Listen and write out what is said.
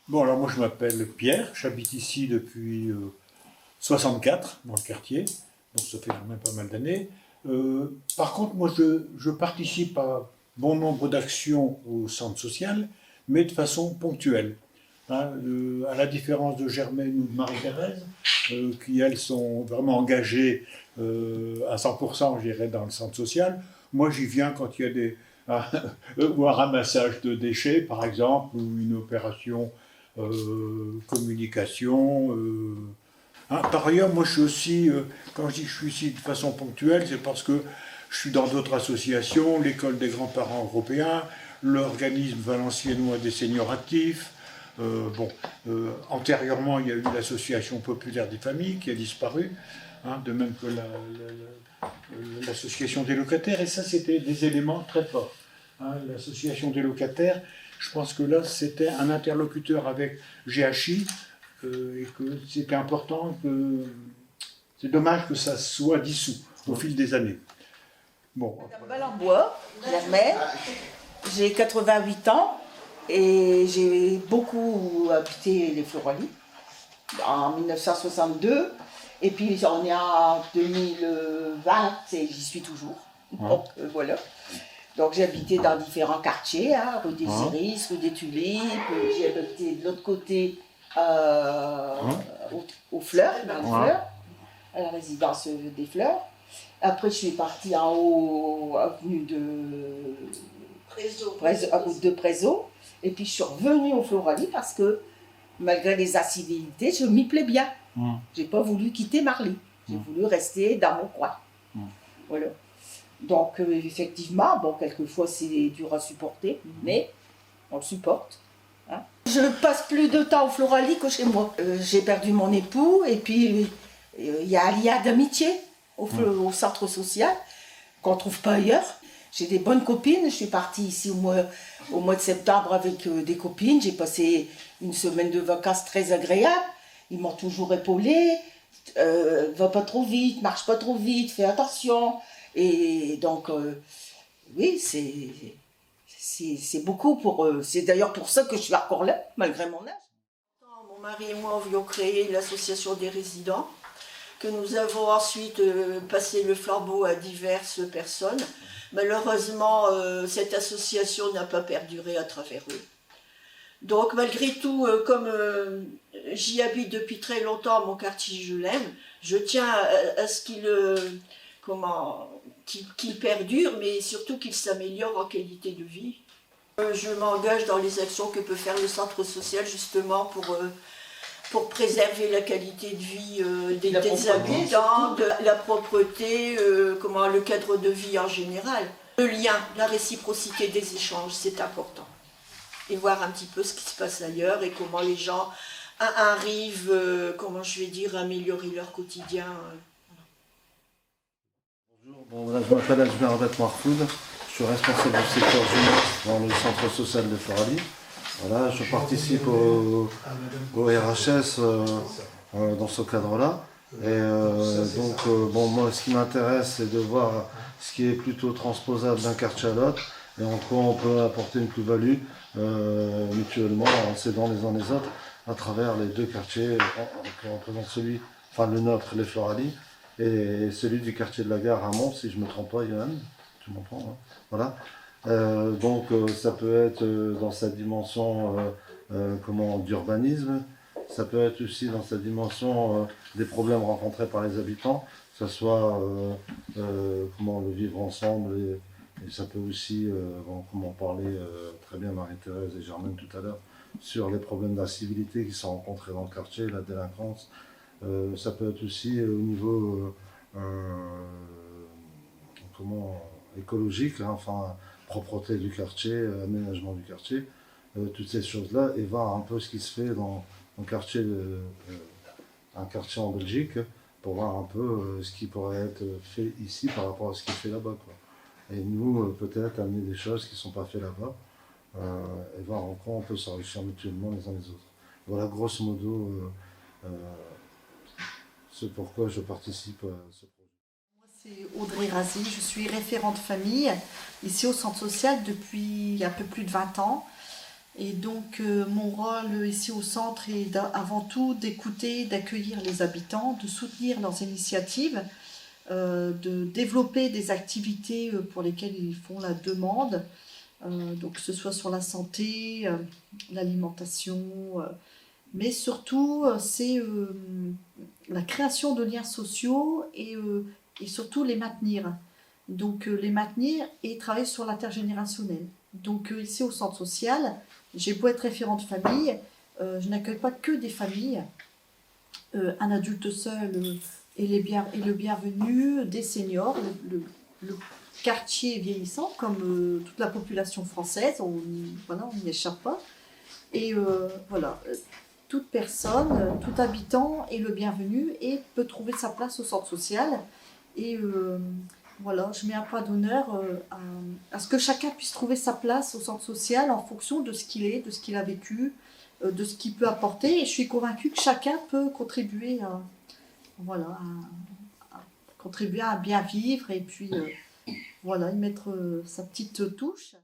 Bon, alors moi je m'appelle Pierre, j'habite ici depuis 64 dans le quartier, donc ça fait quand même pas mal d'années. Par contre, moi je participe à bon nombre d'actions au centre social, mais de façon ponctuelle. Hein, à la différence de Germaine ou de Marie-Thérèse, qui elles sont vraiment engagées à 100%, je dirais, dans le centre social, moi j'y viens quand il y a ou un ramassage de déchets, par exemple, ou une opération communication. Hein. Par ailleurs, moi je suis aussi, quand je dis que je suis ici de façon ponctuelle, c'est parce que je suis dans d'autres associations, l'école des grands-parents européens, l'organisme valenciennois des seniors actifs. Antérieurement, il y a eu l'association populaire des familles qui a disparu, hein, de même que l'association des locataires, et ça c'était des éléments très forts. Hein. L'association des locataires, je pense que là c'était un interlocuteur avec GHI, et que c'était important que. C'est dommage que ça soit dissous au fil des années. Bon. Madame Balambois, Germaine, j'ai 88 ans et j'ai beaucoup habité les Floralies en 1962. Et puis on est en 2020 et j'y suis toujours. Donc voilà. Donc j'ai habité dans différents quartiers, hein, rue des Iris, rue des Tulipes. J'ai habité de l'autre côté aux Fleurs, dans les Fleurs, à la résidence des Fleurs. Après je suis partie en haut, avenue de Prézot. Et puis je suis revenue aux Floralies parce que malgré les incivilités, je m'y plais bien. J'ai pas voulu quitter Marly. J'ai voulu rester dans mon coin. Voilà. Donc effectivement, bon, quelquefois c'est dur à supporter, mais on le supporte. Hein. Je passe plus de temps aux Floralies que chez moi. J'ai perdu mon époux et puis il y a un lien d'amitié au centre social qu'on ne trouve pas ailleurs. J'ai des bonnes copines. Je suis partie ici au mois de septembre avec des copines. J'ai passé une semaine de vacances très agréable. Ils m'ont toujours épaulée. Va pas trop vite, marche pas trop vite, fais attention. Et donc, oui, c'est beaucoup pour eux. C'est d'ailleurs pour ça que je suis encore là, malgré mon âge. Mon mari et moi avions créé l'association des résidents, que nous avons ensuite passé le flambeau à diverses personnes. Malheureusement, cette association n'a pas perduré à travers eux. Donc malgré tout, comme j'y habite depuis très longtemps, mon quartier je l'aime, je tiens à ce qu'il perdure, mais surtout qu'il s'améliore en qualité de vie. Je m'engage dans les actions que peut faire le centre social justement pour préserver la qualité de vie des habitants, de la propreté, le cadre de vie en général. Le lien, la réciprocité des échanges, c'est important. Et voir un petit peu ce qui se passe ailleurs et comment les gens arrivent, à améliorer leur quotidien. Bonjour, voilà, je m'appelle Ajmer Abed Marfoud, je suis responsable du secteur jeunesse dans le centre social de Floralies. Voilà, je participe au RHS dans ce cadre-là. Et moi, ce qui m'intéresse, c'est de voir ce qui est plutôt transposable d'un quartier à l'autre et en quoi on peut apporter une plus-value mutuellement en s'aidant les uns les autres à travers les deux quartiers qui représentent le nôtre, les Floralies, et celui du quartier de la Gare à Mons, si je ne me trompe pas, Johan, tu m'entends, hein, voilà. Ça peut être dans sa dimension d'urbanisme, ça peut être aussi dans sa dimension des problèmes rencontrés par les habitants, que ce soit le vivre ensemble, et ça peut aussi, comme en parlait très bien Marie-Thérèse et Germaine tout à l'heure, sur les problèmes d'incivilité qui sont rencontrés dans le quartier, la délinquance. Ça peut être aussi au niveau écologique, hein, propreté du quartier, aménagement du quartier, toutes ces choses-là, et voir un peu ce qui se fait dans un quartier en Belgique, pour voir un peu ce qui pourrait être fait ici par rapport à ce qui est fait là-bas, quoi. Et nous, peut-être amener des choses qui ne sont pas faites là-bas, et voir en quoi on peut s'enrichir mutuellement les uns les autres. Voilà, grosso modo, c'est pourquoi je participe à ce projet. Moi, c'est Audrey Razi, je suis référente famille ici au centre social depuis un peu plus de 20 ans. Et donc, mon rôle ici au centre est avant tout d'écouter, d'accueillir les habitants, de soutenir leurs initiatives, de développer des activités pour lesquelles ils font la demande, donc que ce soit sur la santé, l'alimentation, mais surtout c'est la création de liens sociaux et surtout les maintenir. Donc les maintenir et travailler sur l'intergénérationnel. Donc ici au centre social, j'ai beau être référente famille, je n'accueille pas que des familles. Un adulte seul est le bienvenu, des seniors, le quartier vieillissant comme toute la population française, on n'y échappe pas. Et voilà, toute personne, tout habitant est le bienvenu et peut trouver sa place au centre social. Et voilà, je mets un point d'honneur à ce que chacun puisse trouver sa place au centre social en fonction de ce qu'il est, de ce qu'il a vécu, de ce qu'il peut apporter. Et je suis convaincue que chacun peut contribuer contribuer à bien vivre et puis voilà, y mettre sa petite touche.